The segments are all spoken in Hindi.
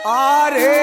अरे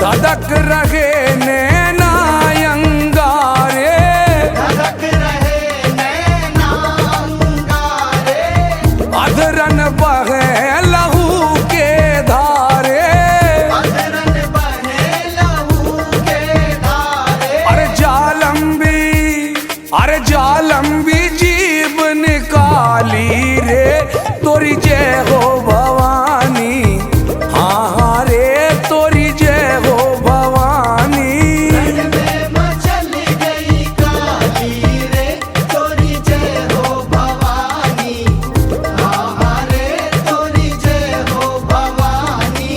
धड़क रहे नैना अंगारे, धड़क रहे नैना अंगारे, अधरन बहे लहू के धारे, अधरन बहे लहू के धारे। अरे जालंबी जीव निकाली रे तोरी जय हो भवानी। हाँ रे तोरी जय हो भवानी। रण में मचल गई काली रे तोरी जय हो भवानी। हाँ रे तोरी जय हो भवानी।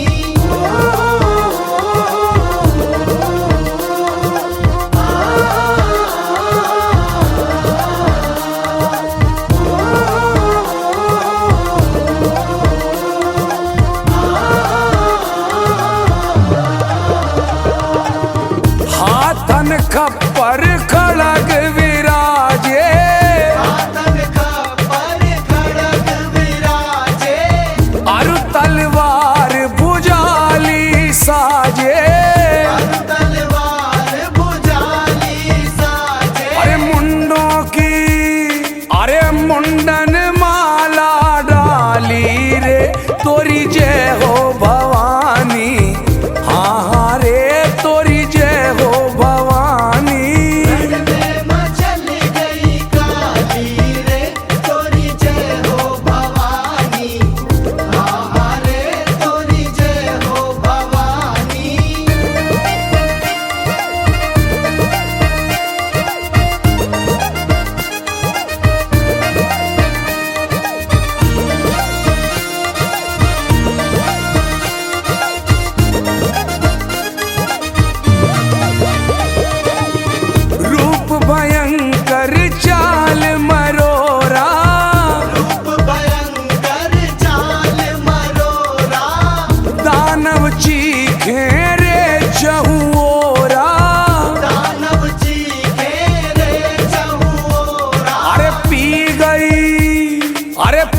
हाथन खप्पर खड़ग विराजे, हाथन खप्पर खड़ग विराजे, अरु तलवार भुजाली साजे। तलवार भुजाली साजे। अरे मुंडन माला डाली रे तोरी जय हो भवानी। हाँ रे तोरी जय हो भवानी। रण में मचल गई काली रे तोरी जय हो भवानी। हाँ रे तोरी जय हो भवानी। रूप भयंकर चाल मरोरा, रूप भयंकर चाल मरोरा, दानव चीखे रे चहुओरा। दानव चीखे रे चहुओरा। अरे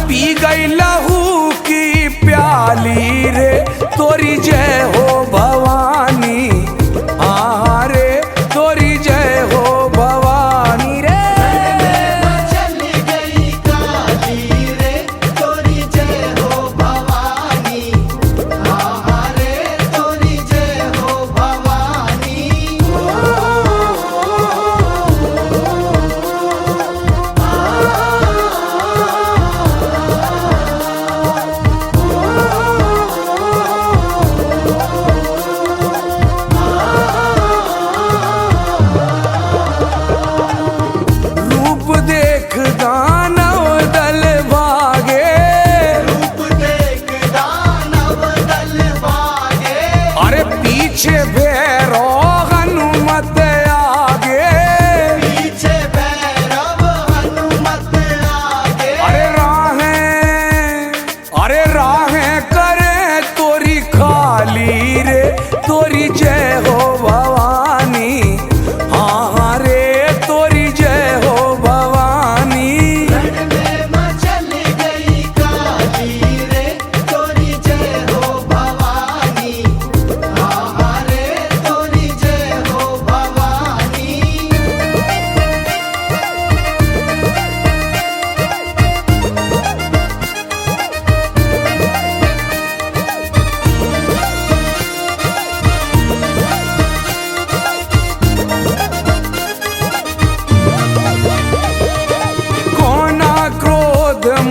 पी गई लहू की प्याली रे तोरी जय हो भवानी। हाँ रे तोरी जय हो भवानी।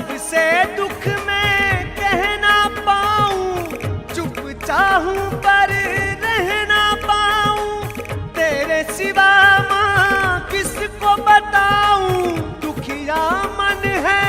सबसे दुख में कह ना पाऊं, चुप चाहूं पर रह ना पाऊं, तेरे सिवा माँ किसको बताऊं, दुखिया मन है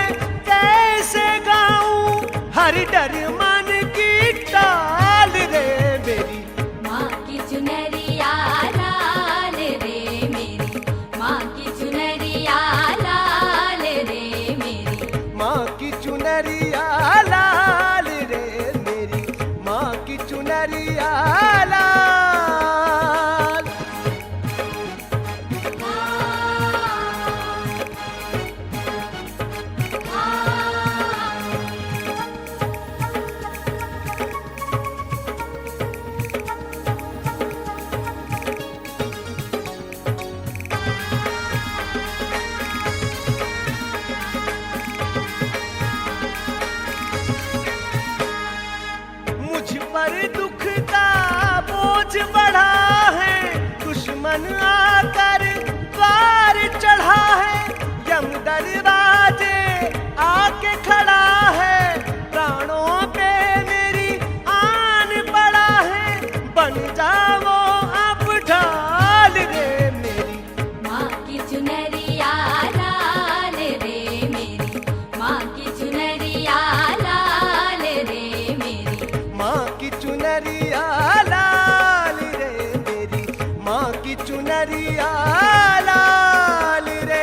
कैसे गाऊं, हर डर मन की टाल रे मेरी माँ की चुनरिया लाल रे मेरी, माँ की चुनरिया लाल रे मेरी, माँ की चुनरिया लाल रे मेरी, माँ की चुनरिया लाल। मुझ पर दुख का बोझ बढ़ा है, दुश्मन आकर द्वार चढ़ा है, यम दरवाजे आके खड़ा है, प्राणों पे मेरी आन पड़ा है, बन जाओ अब ढाल रे मेरी माँ की चुनरिया लाल रे मेरी, माँ की चुनरिया लाल रे मेरी, माँ की चुनरिया लाल रे मेरी, माँ की चुनरिया लाल रे।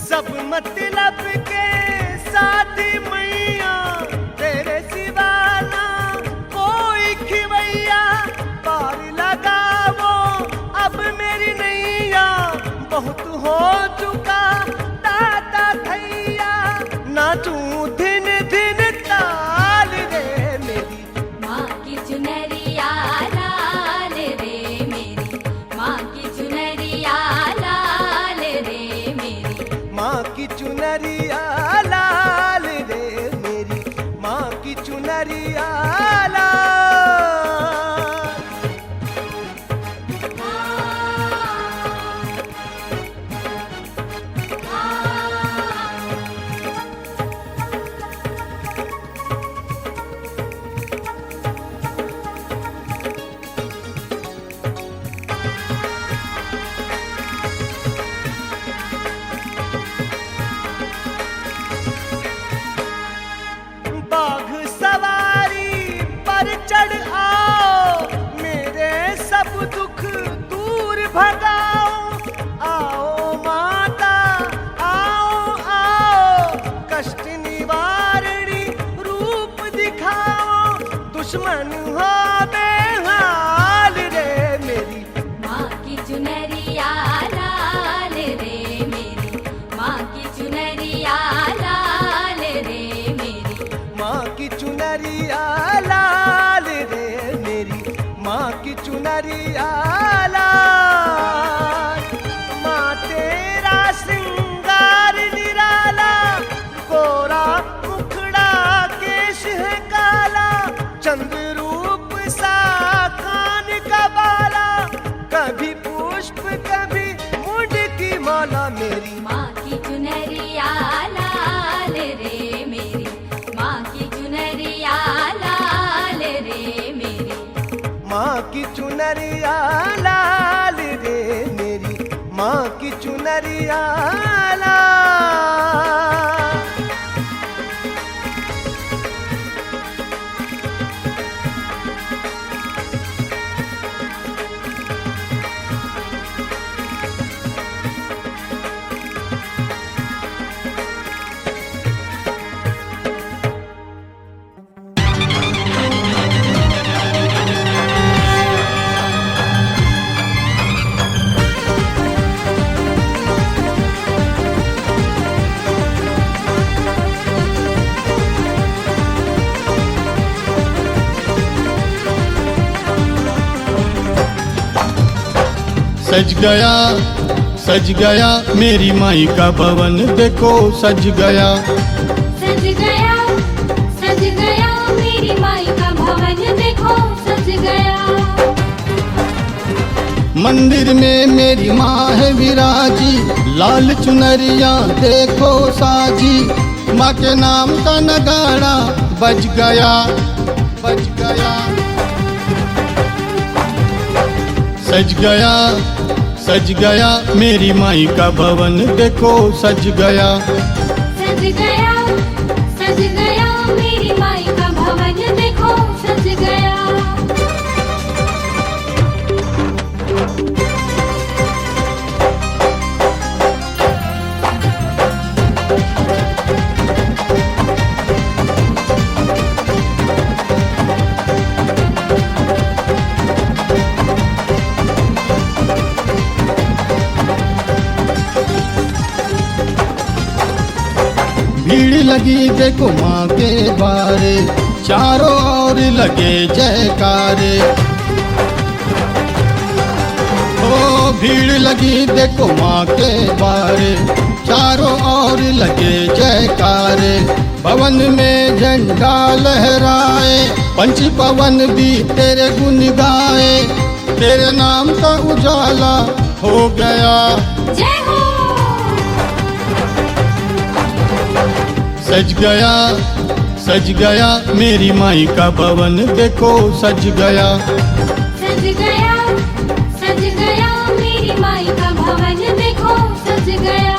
सब मतलब के साथी मैया, तेरे सिवा ना कोई खिवैया, पार लगावो अब मेरी नैया, बहुत हो चुका दाता थैया, नाचूं दिन दिन ताल रे मेरी माँ की चुनरिया लाल रे मेरी, माँ की चुनरिया लाल रे मेरी, माँ की चुनरिया लाल रे मेरी, माँ की चुनरिया लाल। बाघ सवारी पर चढ़ आओ, मेरे सब दुख दूर भगाओ, आओ माता आओ आओ, कष्ट निवारणी रूप दिखाओ, दुश्मन हो बेहाल रे मेरी माँ की चुनरिया लाल रे मेरी, माँ की चुनरिया लाल रे मेरी, माँ की चुनरिया लाल रे मेरी, माँ की चुनरिया लाल। माँ तेरा श्रृंगार निराला, गोरा मुखड़ा केश है काला, चंद्र रूप सा कान का बाला, कभी पुष्प कभी मुंड की माला मेरी माँ की चुनरिया लाल रे मेरी, माँ की चुनरिया लाल रे मेरी, माँ की चुनरिया लाल रे मेरी, माँ की चुनरिया लाल। सज गया मेरी माई का भवन देखो सज गया। सज गया मेरी माई का भवन देखो सज गया। मंदिर में मेरी माँ है विराजी, लाल चुनरिया देखो साजी। माँ के नाम का नगाड़ा बज गया, बज गया। सज गया मेरी माई का भवन देखो सज गया। सज गया मेरी माई का भवन देखो सज गया। भीड़ लगी देखो माँ के बारे, चारों ओर लगे जयकारे। ओ भीड़ लगी देखो माँ के बारे, चारों ओर लगे जयकारे। भवन में झंडा लहराए, पंच पवन भी तेरे गुण गाए। तेरे नाम का उजाला हो गया। जय हो। सज गया मेरी माई का भवन देखो सज गया। सज गया मेरी माई का भवन देखो सज गया।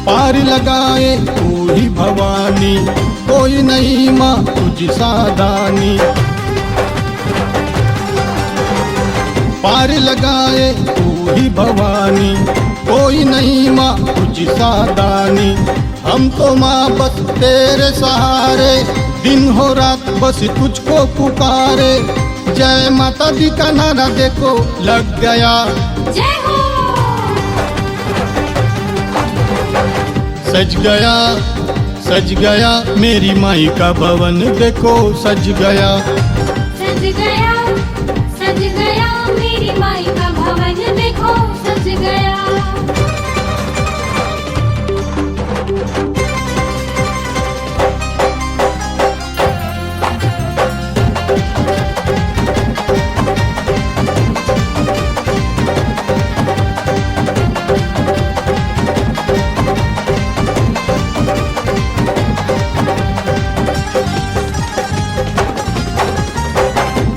पार लगाए तू ही भवानी, कोई नहीं माँ तुझ सादानी। पार लगाए तू ही भवानी, कोई नहीं माँ तुझ सादानी। हम तो माँ बस तेरे सहारे, दिन हो रात बस तुझको पुकारे। जय माता दी का नारा देखो लग गया। जय हो। सज गया मेरी माई का भवन देखो सज गया। सज गया मेरी माई का भवन देखो सज गया।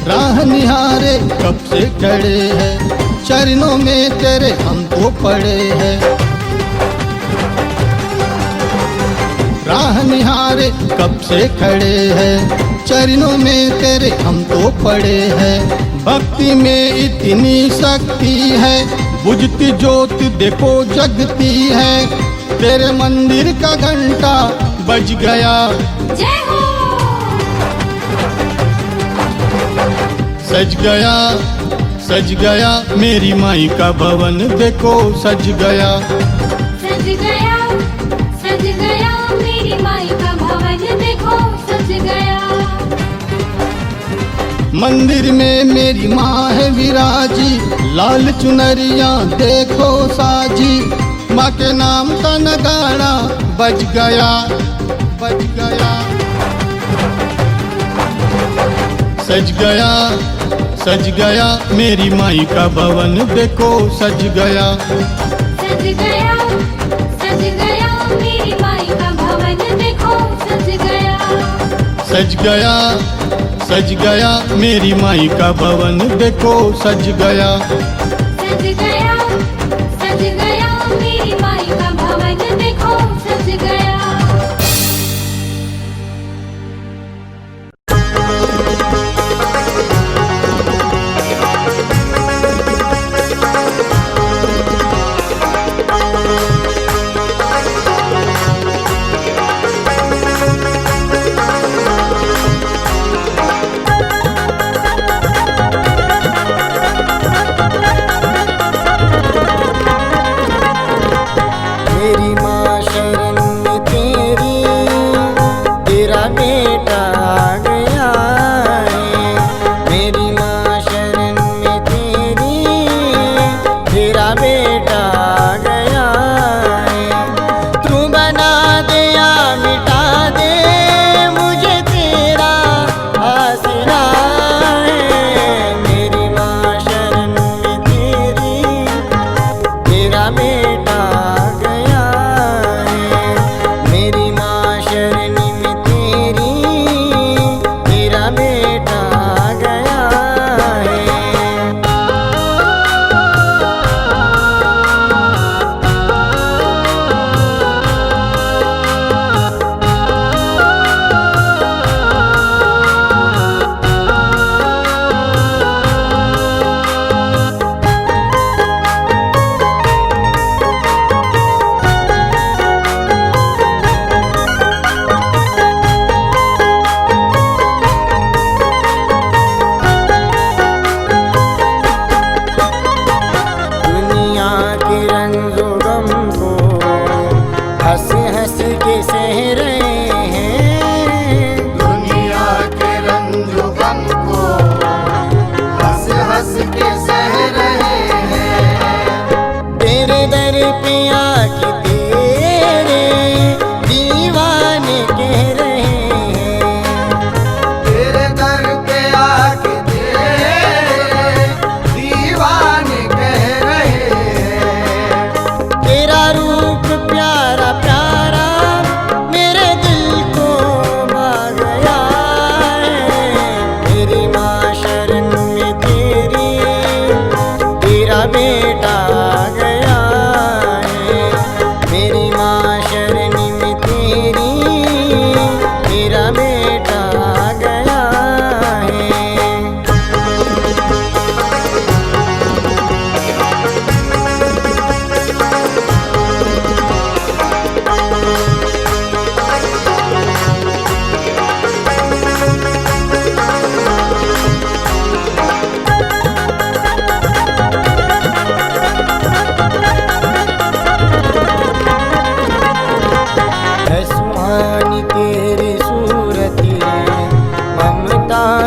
राह निहारे कब से खड़े हैं, चरणों में तेरे हमको पड़े हैं। राह निहारे कब से खड़े हैं, चरणों में तेरे हमको पड़े हैं। भक्ति में इतनी शक्ति है, बुझती ज्योत देखो जगती है। तेरे मंदिर का घंटा बज गया। जय हो। सज गया मेरी माई का भवन देखो सज गया। सज गया मेरी माई का भवन देखो सज गया। मंदिर में मेरी माँ है विराजी, लाल चुनरिया देखो साजी। माँ के नाम का नगाड़ा बज गया, बज गया। सज गया मेरी माई का भवन देखो सज गया। सज गया मेरी माई का भवन देखो सज गया। सज गया मेरी माई का भवन देखो सज गया। सज गया मेरी माई का भवन देखो सज गया।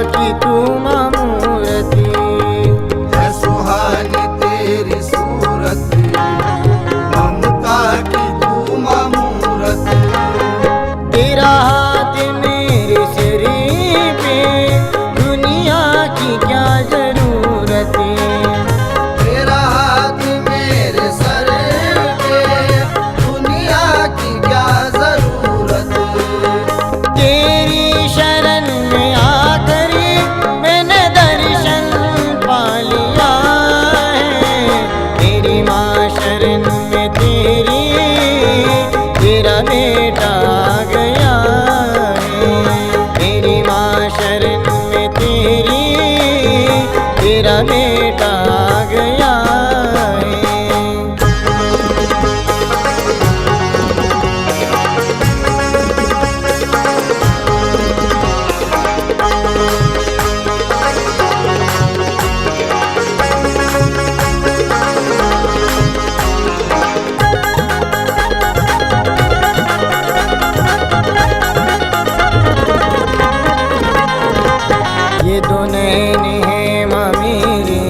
की तू मूरति, है सुहानी तेरी सूरत, ममता की तू मूरत। तेरा हाथ मेरे सिर पे, दुनिया की क्या जरूरत है। तेरा हाथ मेरे सर पे, दुनिया की क्या जरूरत। तेरी शरण में आकर मैंने दर्शन पा लिया है। तेरी माँ शरण में तेरी, तेरा बेटा आ गया है। तेरी माँ शरण में तेरी, तेरा बेटा आ गया है। ये दो नैन है माँ मेरे,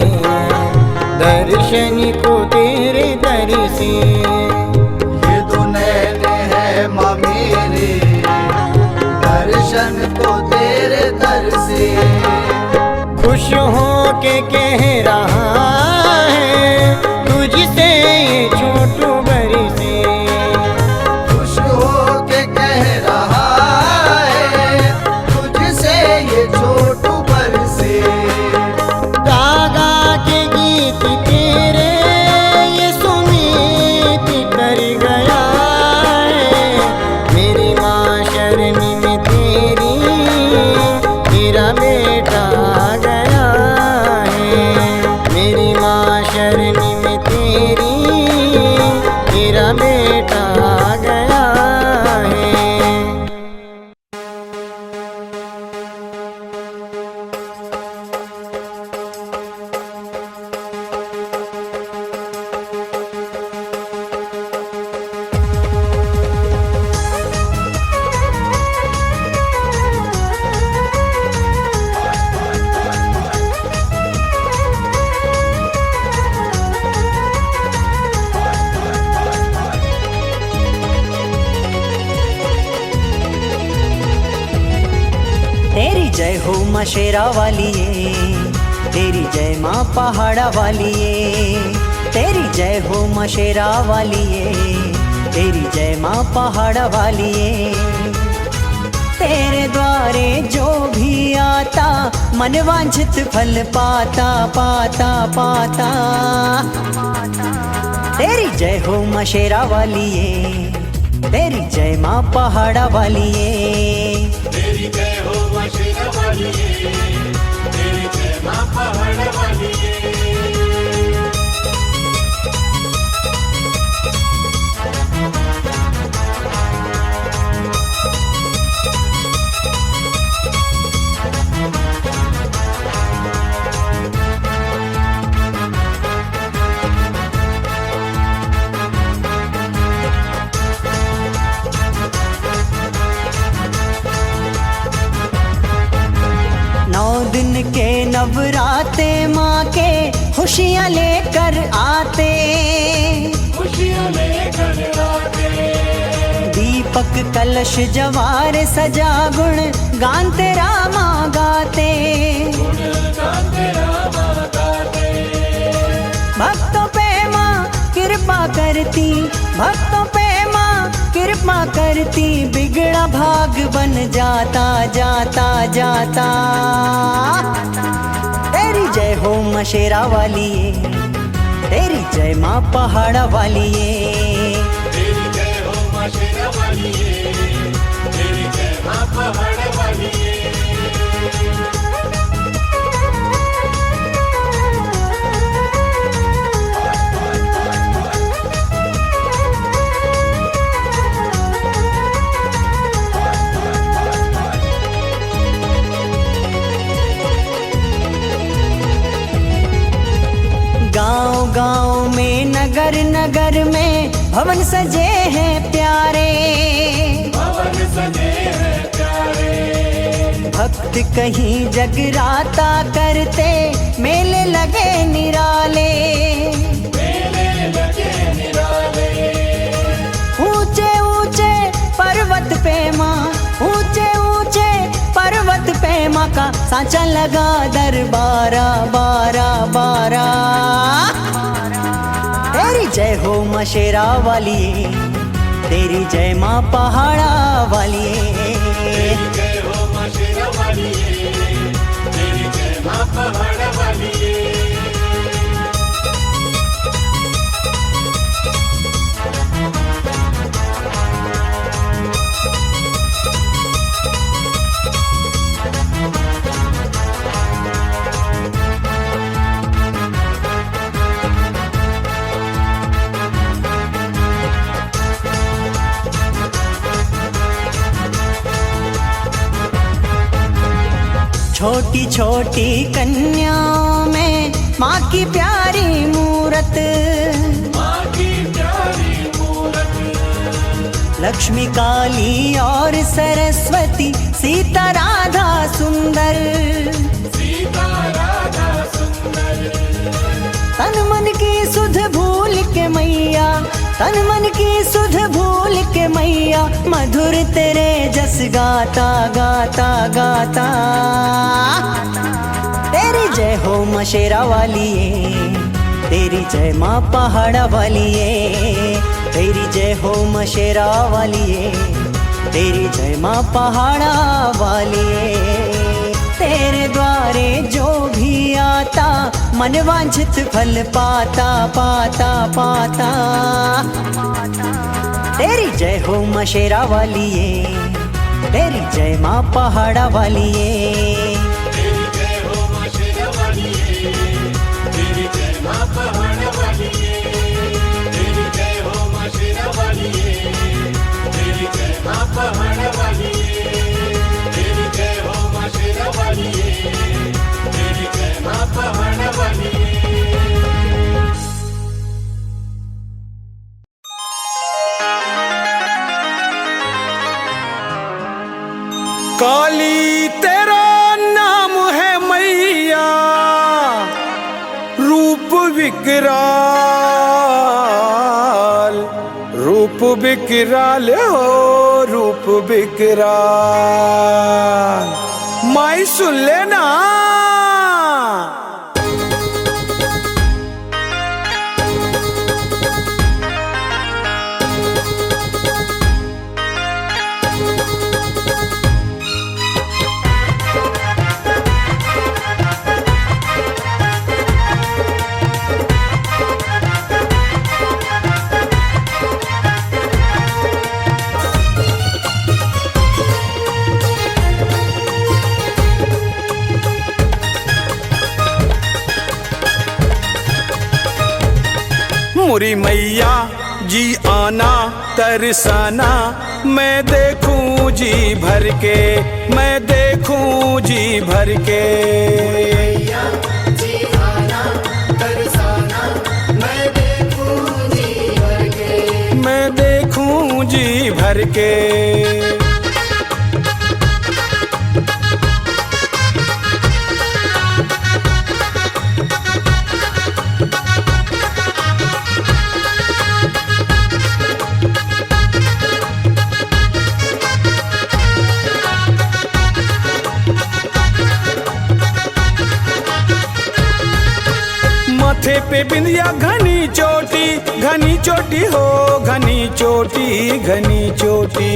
दर्शन को तेरे दर से। ये दो नैन है माँ मेरे, दर्शन को तेरे दर से। खुश हो के कह रहा है, तुझसे ये छोटू बरसे। खुश हो के कह रहा है, तुझसे ये छोटू बरसे। गागा के गीत तेरे, ये सुमित कर गया है। मेरी माँ शरण में तेरी, तेरा बेटा आ गया है। मेरी माँ शरण में तेरी, तेरा बेटा आ गया है। तेरी जय हो माँ शेरा वाली ये, तेरी जय माँ पहाड़ा वाली ये। तेरी जय हो माँ शेरा वाली ये, तेरी जय माँ पहाड़ा वाली ये। तेरे द्वारे जो भी आता, मन वांछित फल पाता पाता पाता। तेरी जय हो माँ शेरा वाली ये, तेरी जय माँ पहाड़ा वाली ये। तेरी जय हो माँ शेरा वाली ये, तेरी जय माँ पहाड़ वाली ये। नौ दिन के नवराते माँ के खुशियाँ लेकर आते। खुशियाँ लेकर आते, दीपक कलश जवार सजा गुण गान तेरा माँ गाते। गुणगान तेरा माँ गाते। भक्तों पे माँ कृपा करती, भक्तों पे माँ कृपा करती। बिगड़ा भाग बन जाता जाता जाता। तेरी जय हो माँ शेरा वाली ये, तेरी जय माँ पहाड़ा वाली ये। तेरी जय हो माँ शेरा वाली ये, तेरी जय माँ पहाड़ वाली ये। गांव गांव में नगर नगर में भवन सजे हैं प्यारे। भवन सजे हैं प्यारे, भक्त भक्त कहीं जगराता करते, मेले लगे निराले। ऊंचे ऊंचे पर्वत पे माँ, ऊंचे ऊंचे पर्वत पे माँ का सांचा लगा दरबारा बारा बारा। तेरी जय हो माँ शेरा वाली, तेरी जय माँ पहाड़ा वाली। जय हो माँ शेरा वाली, तेरी जय माँ पहाड़ा वाली। छोटी छोटी कन्याओं में माँ की प्यारी मूरत, माँ की प्यारी मूरत। लक्ष्मी काली और सरस्वती, सीता राधा सुंदर। सीता राधा सुंदर। तन मन की सुध भूल के मैया, तन मन की सुध भूल के मैया, मधुर तेरे जस गाता गाता गाता। तेरी जय हो माँ शेरा वाली, तेरी जय माँ पहाड़ा वाली। तेरी जय हो माँ शेरा वाली, तेरी जय माँ पहाड़ा वाली। तेरे द्वारे जो भी आता, मन वांछित फल पाता पाता पाता। तेरी जय हो माँ शेरा वाली, तेरी जय माँ पहाड़ा वाली। तेरी जय हो माँ शेरा वाली, तेरी जय माँ पहाड़ा वाली। तेरी जय हो माँ शेरा वाली, तेरी जय माँ पहाड़ा वाली। तेरी जय हो माँ शेरा वाली, तेरी जय माँ पहाड़ा वाली। काली तेरा नाम है मैया, रूप विकराल, रूप विकराल हो रूप विकराल। माई सुन लेना। मोरी मैया जी आना तरसाना, मैं देखूं जी भर के, मैं देखूं जी भर के। मैया जी आना तरसाना, मैं देखूं जी भर के। मैं देखूं जी भर के। माथे पे बिंदिया घनी चोटी, घनी चोटी हो घनी चोटी, घनी चोटी।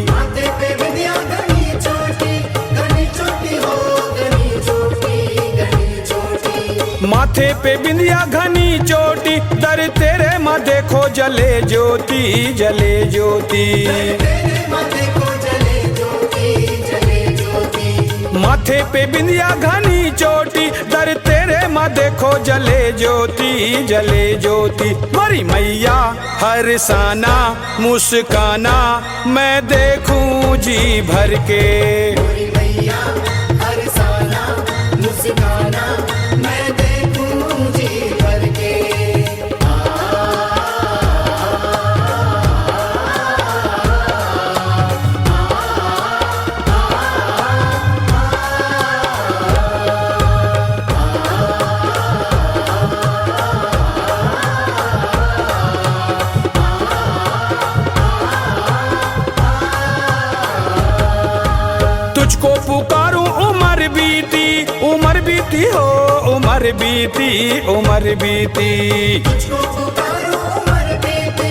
माथे पे बिंदिया घनी चोटी, घनी चोटी हो घनी चोटी, घनी चोटी। माथे पे बिंदिया घनी चोटी, दर तेरे माँ देखो जले ज्योति, जले ज्योति। तेरे माथे को जले ज्योति, जले ज्योति। माथे पे बिंदिया घनी चोटी, दर तेरे माँ देखो जले ज्योति, जले ज्योति। मरी मैया हरसाना मुस्काना, मैं देखूं जी भर के। मोरी मैया हरसाना मुस्काना, मैं देखूं जी भर के। पुकारूं उम्र बीती, उम्र बीती हो उम्र बीती, उम्र बीती। तुझको पुकारो उम्र बीती,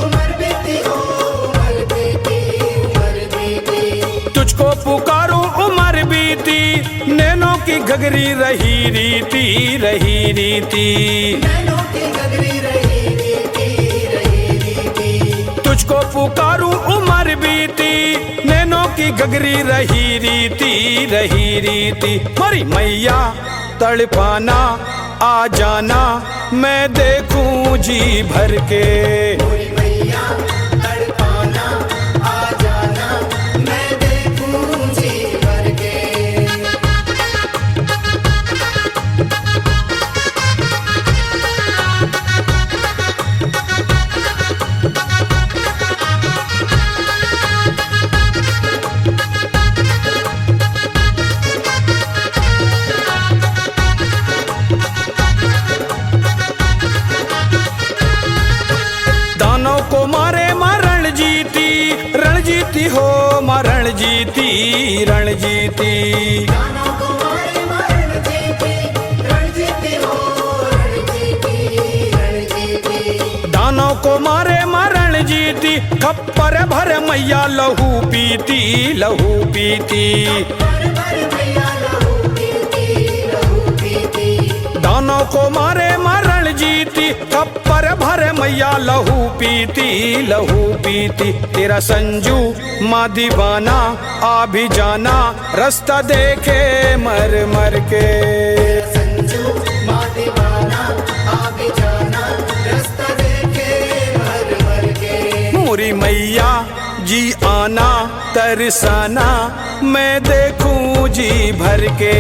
उम्र बीती हो उम्र बीती, उम्र बीती। तुझको पुकारूं उम्र बीती, नैनों की घगरी रही रीति, रही रीति। नैनों की गगरी रही रीति, रही रीति। तुझको पुकारूं उम्र बीती, नैनों की घगरी रही रीति, रही रीति। मरी मैया तड़पाना आ जाना, मैं देखूं जी भर के। मोरी मैया तड़पाना आ जाना, मैं देखूं जी भर के। दानों को मारे मरण जीती, रणजीती हो मरण जीती, रणजीती। दानों को मारे मरण जीती, रणजीती हो रणजीती, रणजीती। दानों को मारे मरण जीती, खप्पर भर मैया लहू पीती, लहू पीती। भर भर मैया लहू पीती, लहू पीती। दानों को मारे मरण जीती, खप्पर भर मैया लहू पीती, लहू पीती। तेरा संजू माँ दीवाना आ भी जाना, रास्ता देखे मर मर के। संजू माँ दीवाना आ भी जाना, रास्ता देखे भर भर के। मोरी मैया जी आना तरसाना, मैं देखूं जी भर के,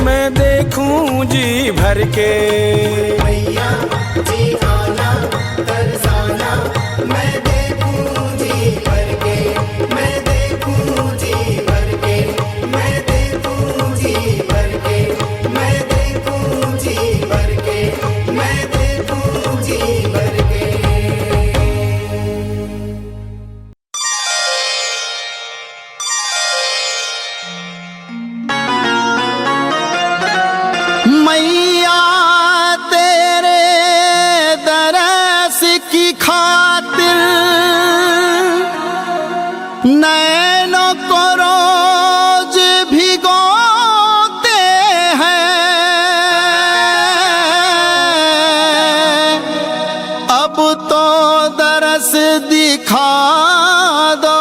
मैं देखूं जी भर के। मैया जी आना तरसाना, मैं देखूं जी भर के, मैं देखूं जी भर के, मैं देखूं जी भर के, मैं देखूं जी भर के, मैं देखूं जी भर के। मैया तेरे दरस की खातिर नैनों को रोज भिगोते हैं। अब तो दरस दिखा दो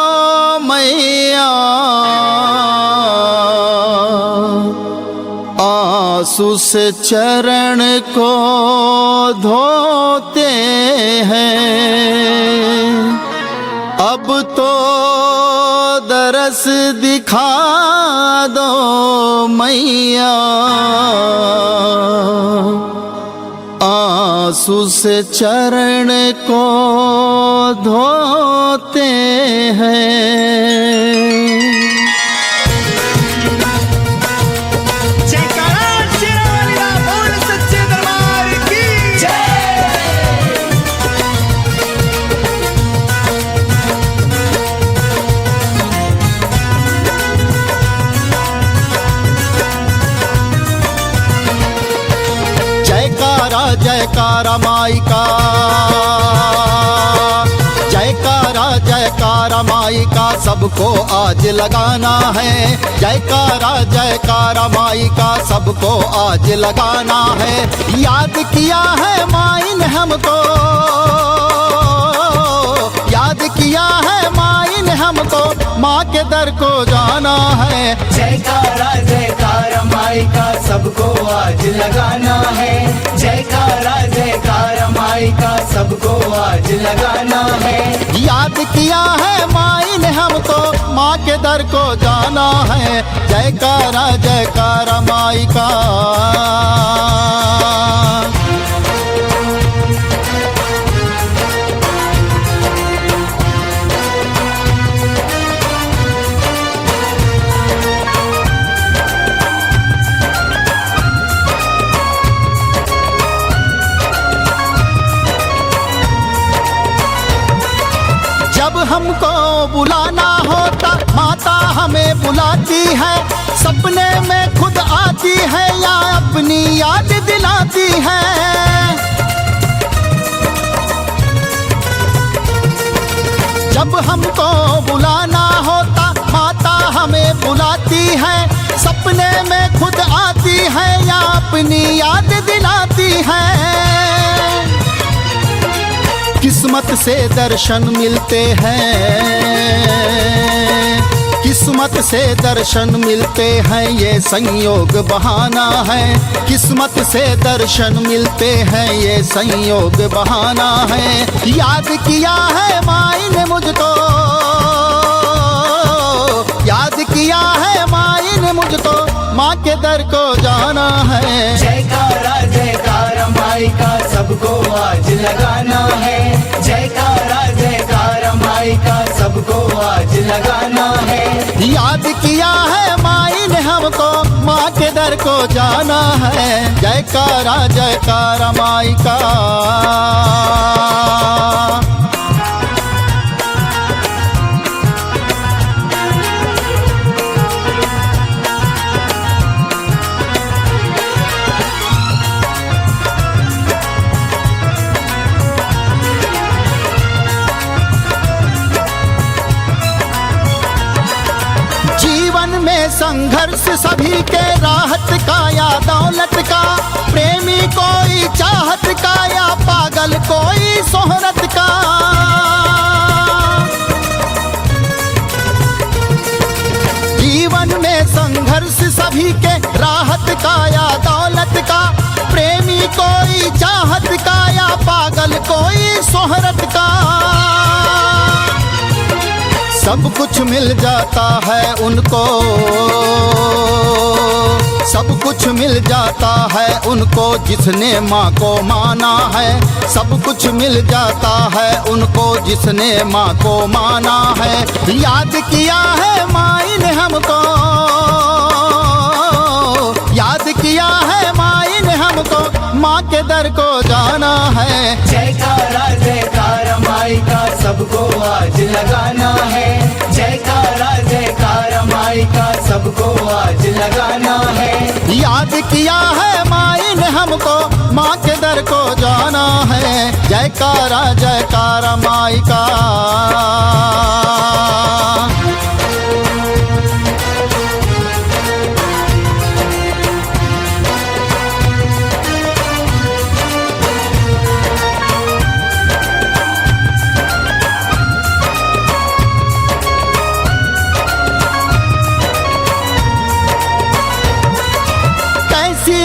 मैया, आंसू से चरण को धोते हैं। अब तो दरस दिखा दो मैया, आंसू से चरण को धोते हैं। जयकारा जयकारा माई का, जयकारा जयकारा माई का सबको आज लगाना है। जयकारा जयकारा माई का सबको आज लगाना है। याद किया है माई ने हमको, याद किया है माई ने हमको, माँ के दर को जाना है। जयकारा जयकारा माई का सबको आज लगाना है। जयकारा जयकारा माई का सबको आज लगाना है। याद किया है माई ने हमको, माँ के दर को जाना है। जयकारा जयकारा माई का। जब हमको बुलाना होता माता हमें बुलाती है। सपने में खुद आती है या अपनी याद दिलाती है। जब हमको बुलाना होता माता हमें बुलाती है। सपने में खुद आती है या अपनी याद दिलाती है। किस्मत से दर्शन मिलते हैं, किस्मत से दर्शन मिलते हैं, ये संयोग बहाना है। किस्मत से दर्शन मिलते हैं, ये संयोग बहाना है। याद किया है माई ने मुझको, याद किया है माई ने मुझको, माँ के दर को जाना है। जयकारा जयकारा माई का सबको आज लगाना है। जयकारा माई का सबको आज लगाना है। याद किया है माई ने हमको, माँ के दर को जाना है। जयकारा माई का। संघर्ष सभी के, राहत का या दौलत का, प्रेमी कोई चाहत का या पागल कोई शोहरत का। जीवन में संघर्ष सभी के, राहत का या दौलत का, प्रेमी कोई चाहत का या पागल कोई शोहरत का। सब कुछ मिल जाता है उनको, सब कुछ मिल जाता है उनको, जिसने माँ को माना है। सब कुछ मिल जाता है उनको, जिसने माँ को माना है। याद किया है माई ने हमको, याद किया है माई ने हमको, माँ के दर को जाना है। जयकारा माई का सबको आज लगाना है। जयकारा माई का सबको आज लगाना है। याद किया है माई ने हमको, माँ के दर को जाना है। जयकारा माई का।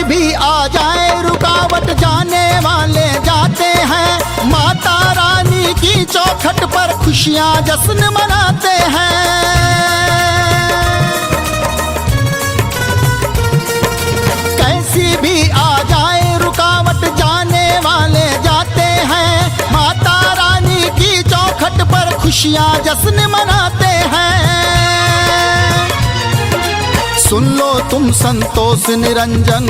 भी आ जाए रुकावट, जाने वाले जाते हैं। माता रानी की चौखट पर खुशियाँ जश्न मनाते हैं। कैसी भी आ जाए रुकावट, जाने वाले जाते हैं। माता रानी की चौखट पर खुशियाँ जश्न मनाते हैं। सुन लो तुम संतोष निरंजन,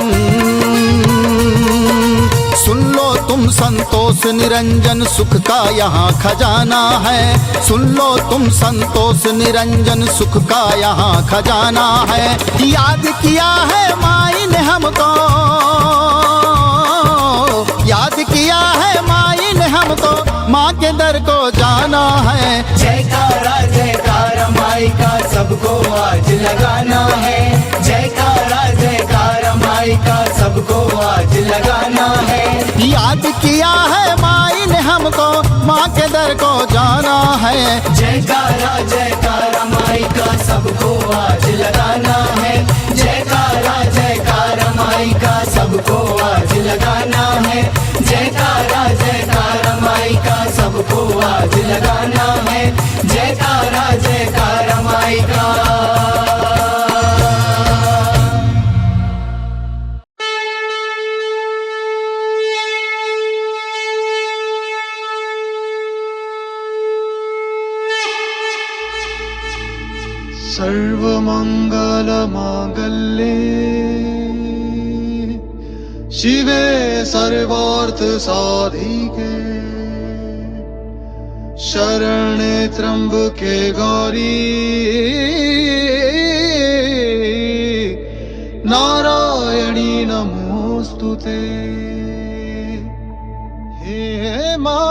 सुन लो तुम संतोष निरंजन, सुख का यहाँ खजाना है। सुन लो तुम संतोष निरंजन, सुख का यहाँ खजाना है। याद किया है माई ने हमको, याद किया है माई ने हमको, माँ के दर को जाना है। जयकारा माई का सबको आज लगाना है। जयकारा माई का सबको आज लगाना है। याद किया है माई ने हमको, माँ के दर को जाना है। जयकारा माई का सबको आज लगाना है। जयकारा माई का सबको आज लगाना है। जयकारा माई का सबको आज लगाना है। जयकारा माई का। सर्वमंगल मांगल्ये शिवे सर्वार्थ साधिके शरणे त्र्यंबके गौरी नारायणी नमोस्तुते। हे मां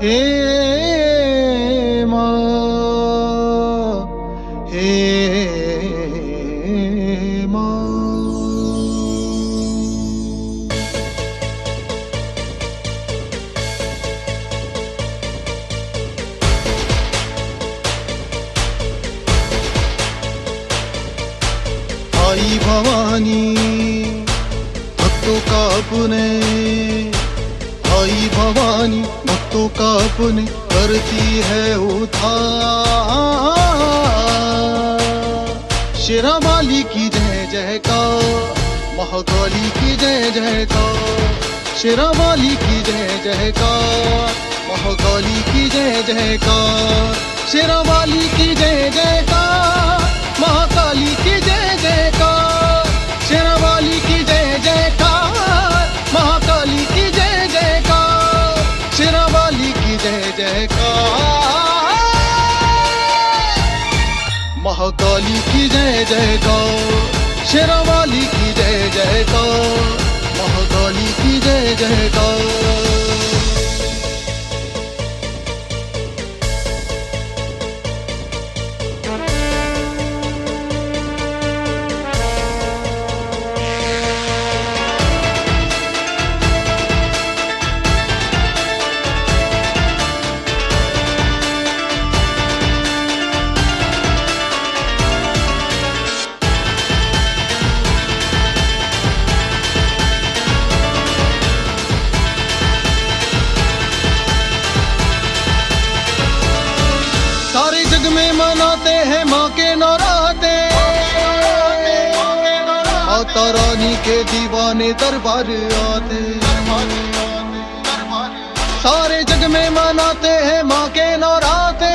हे मां हे मां। आई भवानी भक्तों का अपने, आई भवानी भक्तों का अपने करती है उद्धार। शेरावाली की जय जयकार, महाकाली की जय जयकार। शेरावाली की जय जयकार, महाकाली की जय जयकार। शेरावाली की जय जयकार, महाकाली की जय जयकार। शेरावाली की जय जयकार, महाकाली की जय जयकार। शेरावाली की जय जयकार, महाकाली की जय जयकार। शेरावाली की जय जयकार, महाकाली की जय जयकार। सारे जग में मनाते हैं माँ के नौराते, माता रानी के दीवाने दरबार आते। सारे जग में मनाते हैं माँ के नौराते,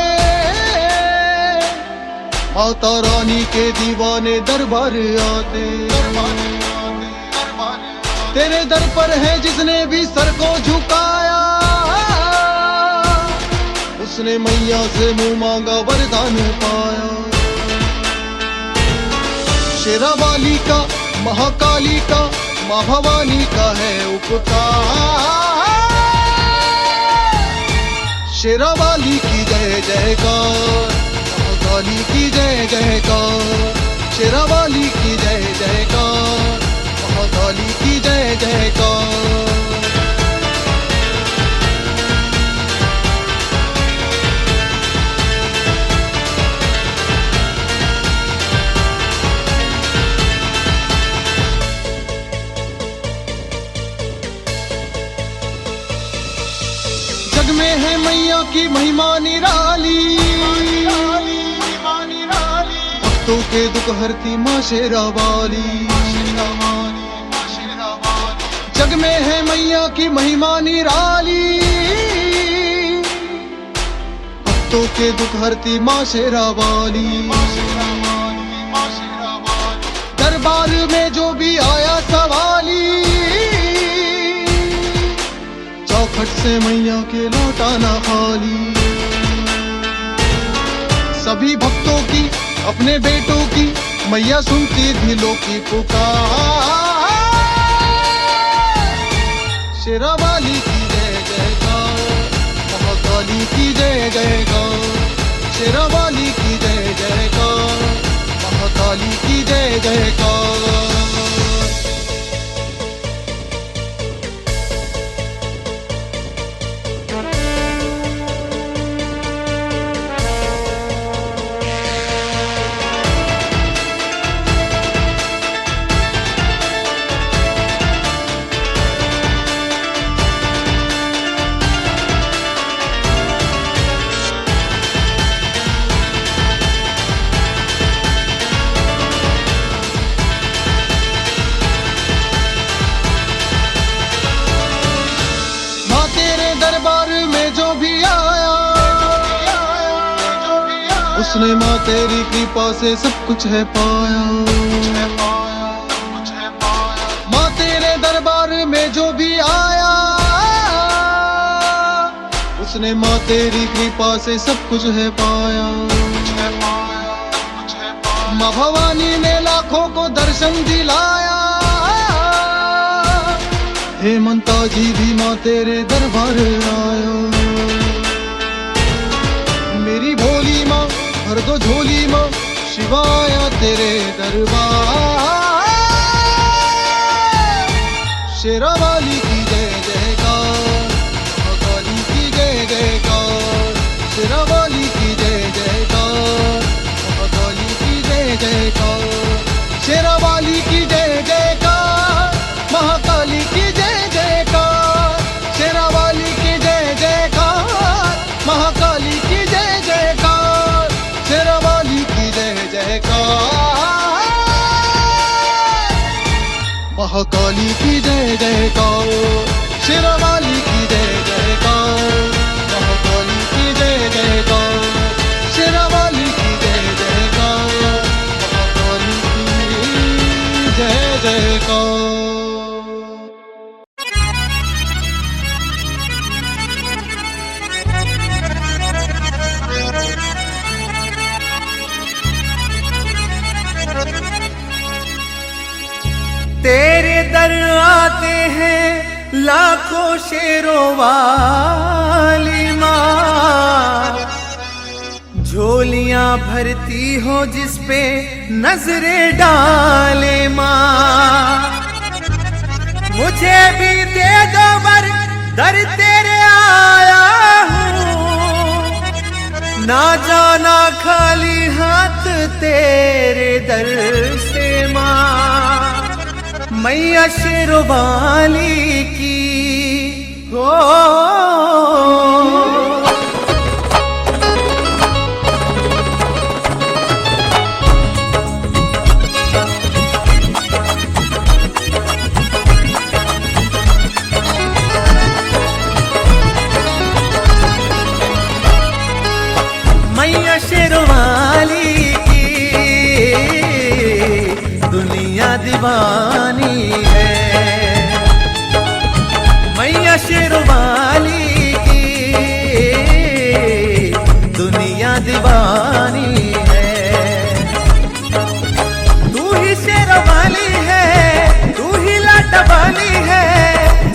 माता रानी के दीवाने दरबार आते। तेरे दर पर है जिसने भी सर को झुकाया, उसने मैया से मुंह मांगा वरदान पाया। शेरावाली का, महाकाली का, माँ भवानी का है उपकार। शेरावाली की जय जयकार, महाकाली की जय जयकार। शेरावाली की जय जयकार, महाकाली की जय जयकार। जग में है मैया की महिमा निराली, भक्तों के दुख हरती माँ शेरावाली। जग में है मैया की महिमा निराली, भक्तों के दुख हरती माँ शेरावाली। दरबार में जो भी आया सवाली, चौखट से मैया के लौटाना खाली। सभी भक्तों की, अपने बेटों की मैया सुनती दिलों की पुकार। शेरावाली की जय जयकार, महाकाली की जय जयकार। शेरावाली की जय जयकार, महाकाली की जय जयकार। उसने माँ तेरी कृपा से सब कुछ है पाया। माँ तेरे दरबार में जो भी आया, उसने है माँ तेरी कृपा से सब कुछ है पाया। माँ भवानी ने लाखों को दर्शन दिलाया। हे मनता जी भी माँ तेरे दरबार आया। मेरी भोली माँ भर दो झोली माँ, शिवाया तेरे दरबार। शेरा वाली की जय जयकार, महाकाली की जय जयकार। शेरा वाली की जय जयकार, महाकाली की जय जयकार। शेरा वाली की जय जयकार, महाकाली की जय जयकार। शेरा वाली की जय जयकार, महाकाली की जय जयकार। शेरा वाली की जय जयकार, महाकाली की जय जयकार। शेरा वाली की जय जयकार, महाकाली की जय जयकार। शेरा वाली की जय जयकार, महाकाली की जय जयकार। तेरे दर आते हैं लाखों शेरों वाली माँ, झोलियां भरती हो जिस पे नजरें डाले माँ। मुझे भी दे दो वर, दर तेरे आया हूँ, ना जाना खाली हाथ तेरे दर से माँ। मैया शेरों वाली की हो, मैया शेरों वाली की दुनिया दीवानी है। मैया शेरों वाली की दुनिया दीवानी है। तू ही शेरों वाली है, तू ही लाटा वाली है,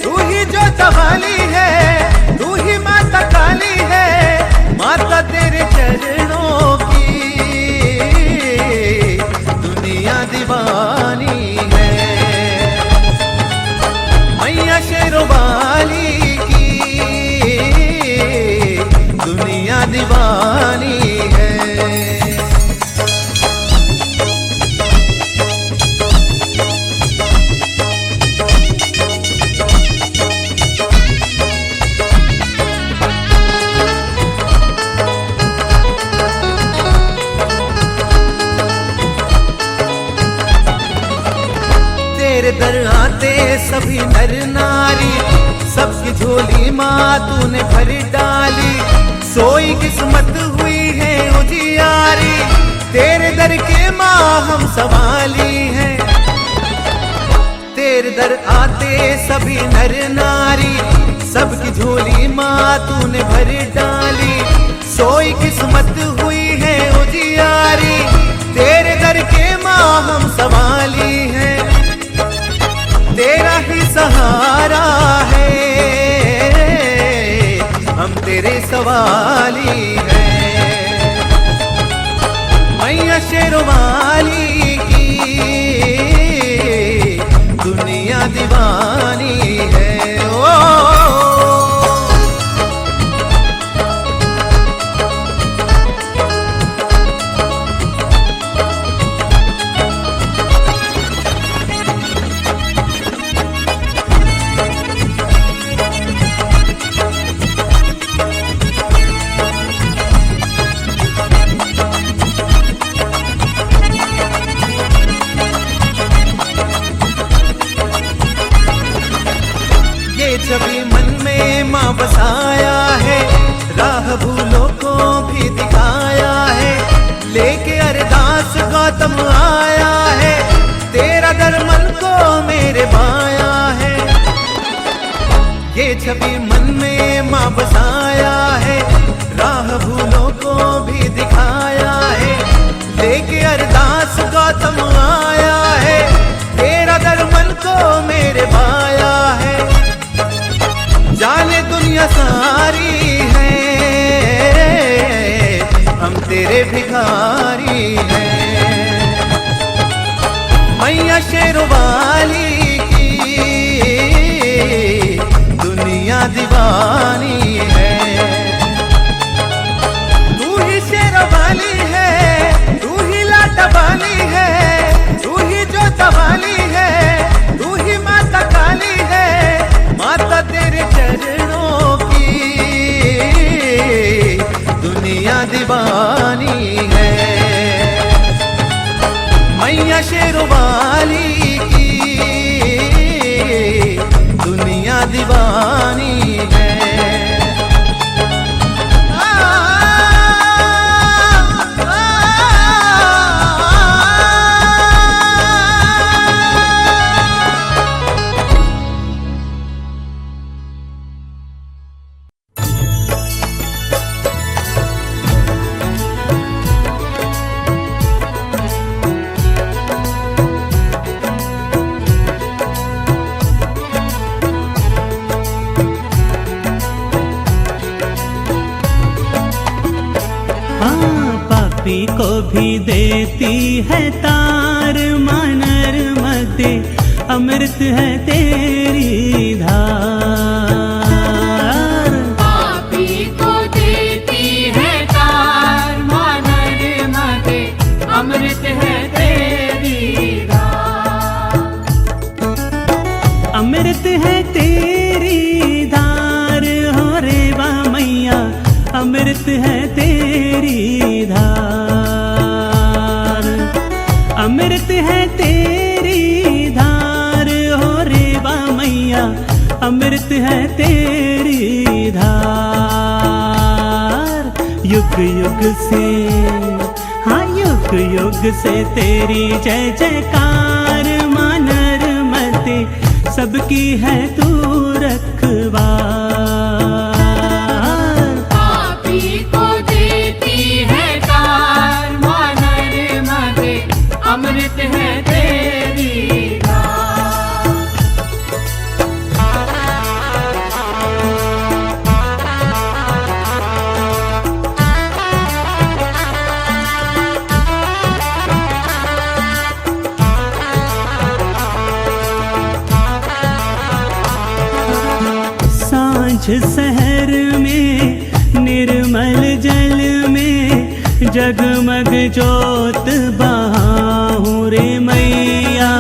तू ही जोता वाली है, तू ही माता काली है। माता तेरे चरणों की दुनिया दीवानी है। मैया शेरों वाली की दुनिया दीवानी है। तेरे दर आते सभी नर नारी, सबकी झोली माँ तूने भर डाली। सोई किस्मत हुई है उजियारी, तेरे दर के माँ हम सवाली हैं। तेरे दर आते सभी नर नारी, सबकी झोली माँ तूने भर डाली। सोई किस्मत हुई है उजियारी, तेरे दर के माँ हम सवाली हैं। तेरा ही सहारा है, हम तेरे सवाली हैं। मैया शेरों वाली की दुनिया दीवानी है। ओ छवि मन में माँ बसाया है, राह भूलों को भी दिखाया है। लेके अरदास गौतम आया है, तेरा दर मन को मेरे भाया है। ये छवि मन में माँ बसाया है, गौतम आया है, तेरा दर मन को मेरे भाया है। जाने दुनिया सारी है, हम तेरे भिखारी हैं। मैया शेरों वाली की दुनिया दीवानी है। तू ही शेरों वाली है, तू ही लाटा वाली है, तू ही जोता वाली है, तू ही माता काली है। माता तेरे चरणों की दुनिया दीवानी है। मैया शेरों वाली की दुनिया दीवानी है। पापी को भी देती है तार, मानर मते अमृत है तेरी धार। पापी को देती है तार, मानर मते अमृत है तेरी धार। अमृत है तेरी धार हो रे बा मैया, अमृत है तेरी धार। अमृत है तेरी धार हो रे बा मैया, अमृत है तेरी धार। युग युग से, हाँ युग युग से तेरी जय जयकार, मानर मते सबकी है तू रखवार। पापी को देती है तार, मानर मते अमृत है तेरी धार। सांझ सहर में निर्मल जल में जगमग जोत बहाऊं रे मैया,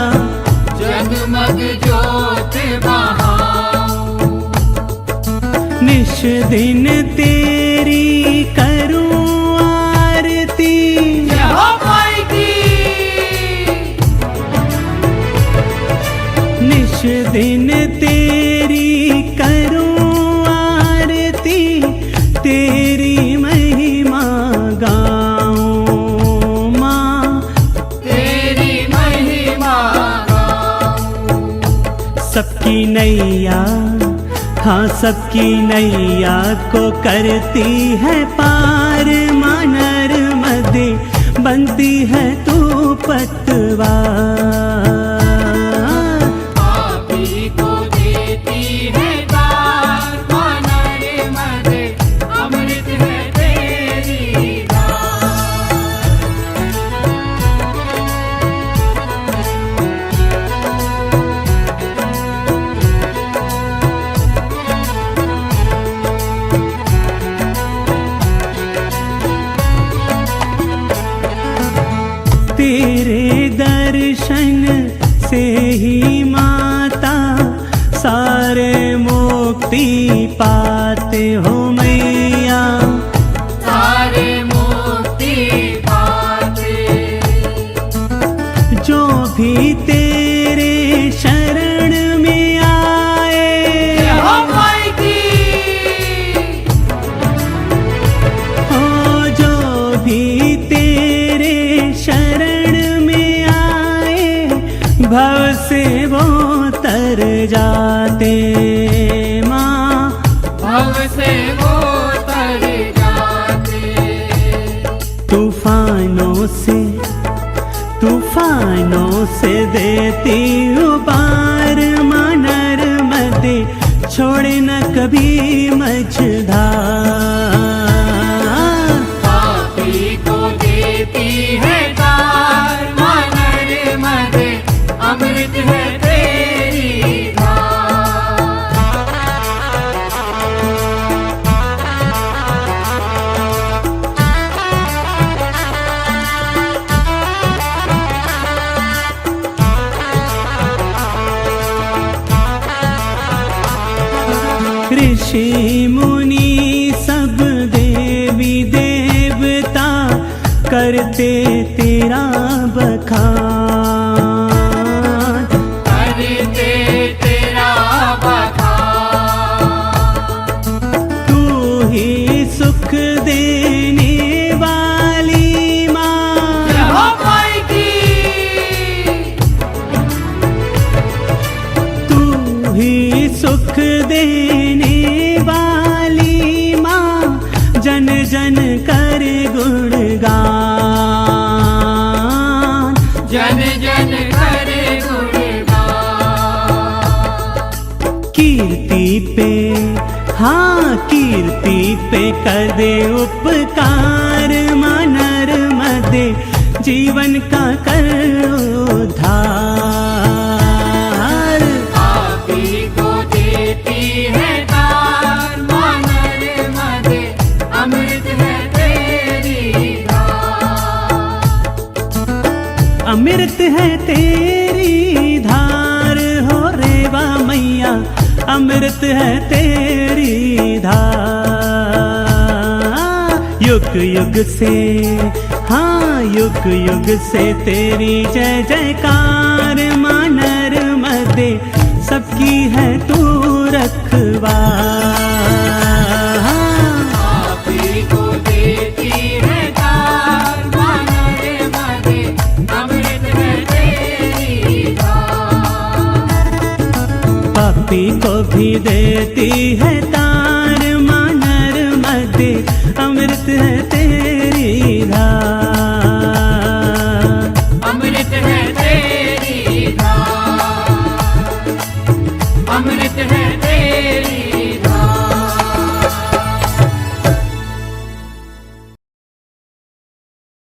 जगमग जोत बहाऊं। निश दिन तेरी करूं आरती, जय हो माई की। निश दिन तेरी करूं आरती, तेरी महिमा गाऊं माँ, तेरी महिमा गाऊं। सबकी नैया, हाँ सबकी नैया को करती है पार, मानर मदे बनती है तू पतवार। पापी को देती है तार, मानर मते अमृत है तेरी धार। तेरे दर्शन से ही माता सारे मुक्ति पाते हो मैया, सारे मुक्ति पाते। जो भी तेरे शरण में आए, जय हो माई की। हो जो भी तेरे शरण में आए, भव से वो तर जाते माँ, भव से वो तर जाते। तूफानों से, तूफान देती उबार माँ नर्मदे छोड़े न कभी मझधार। पापी को देती है तार माँ नर्मदे अमृत है तेरी ऋषि मुनि सब देवी देवता करते तेरा बखान। करते तेरा बखान। तू ही सुख देने वाली माँ, हो माई की तू ही सुख देने वाली माँ, जन जन कर गुणगान। जन जन करे गुणगान। कीर्ति पे हाँ कीर्ति पे कर दे उपकार माँ नर्मदे जीवन का कर उद्धार। पापी को देती है तार माँ नर्मदे अमृत है तेरी अमृत है तेरी धार हो रेवा मैया, अमृत है तेरी धार। युग युग से हाँ युग युग से तेरी जय जयकार माँ नर्मदे सबकी है तू रखवार। पापी को देती है तार माँ नर्मदे अमृत है तेरी पापी को भी देती है तार माँ नर्मदे अमृत है तेरी